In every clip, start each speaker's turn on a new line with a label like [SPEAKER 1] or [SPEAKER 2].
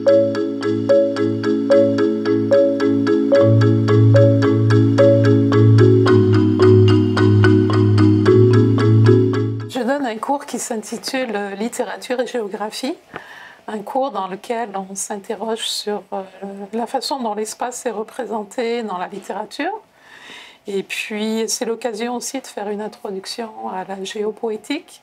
[SPEAKER 1] Je donne un cours qui s'intitule Littérature et géographie, un cours dans lequel on s'interroge sur la façon dont l'espace est représenté dans la littérature. Et puis c'est l'occasion aussi de faire une introduction à la géopoétique,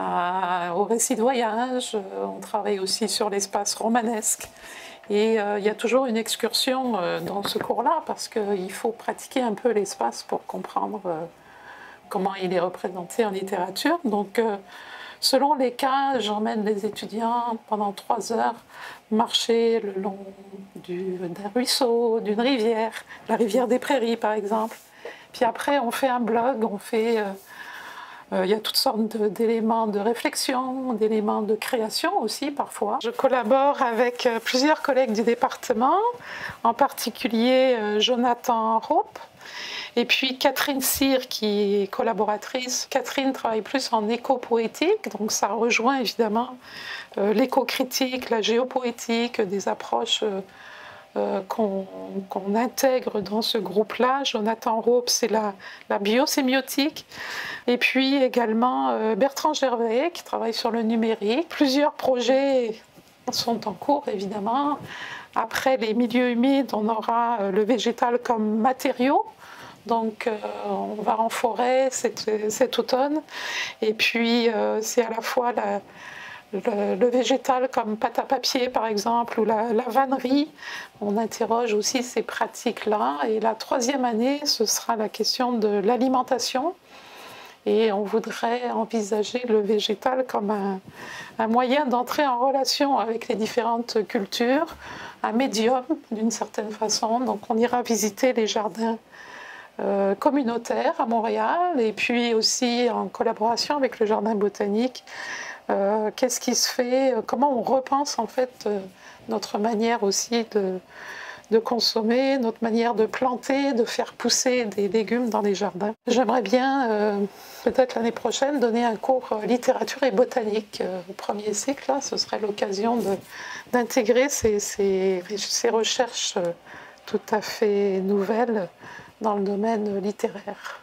[SPEAKER 1] au récit de voyage. On travaille aussi sur l'espace romanesque. Et il y a toujours une excursion dans ce cours-là, parce qu'il faut pratiquer un peu l'espace pour comprendre comment il est représenté en littérature. Donc, selon les cas, j'emmène les étudiants pendant 3 heures marcher le long d'un ruisseau, d'une rivière, la rivière des Prairies par exemple. Puis après, on fait un blog, il y a toutes sortes d'éléments de réflexion, d'éléments de création aussi parfois. Je collabore avec plusieurs collègues du département, en particulier Jonathan Raupe, et puis Catherine Cyr qui est collaboratrice. Catherine travaille plus en éco-poétique, donc ça rejoint évidemment l'éco-critique, la géopoétique, des approches qu'on intègre dans ce groupe-là. Jonathan Raupe, c'est la biosémiotique. Et puis également Bertrand Gervais, qui travaille sur le numérique. Plusieurs projets sont en cours, évidemment. Après les milieux humides, on aura le végétal comme matériau. Donc on va en forêt cet automne. Et puis c'est à la fois le végétal comme pâte à papier par exemple, ou la vannerie. On interroge aussi ces pratiques-là. Et la 3e année, ce sera la question de l'alimentation. Et on voudrait envisager le végétal comme un moyen d'entrer en relation avec les différentes cultures, un médium d'une certaine façon. Donc on ira visiter les jardins communautaires à Montréal, et puis aussi en collaboration avec le jardin botanique. Qu'est-ce qui se fait, comment on repense en fait notre manière aussi de consommer, notre manière de planter, de faire pousser des légumes dans les jardins. J'aimerais bien, peut-être l'année prochaine, donner un cours littérature et botanique au 1er cycle. Là, ce serait l'occasion d'intégrer ces recherches tout à fait nouvelles dans le domaine littéraire.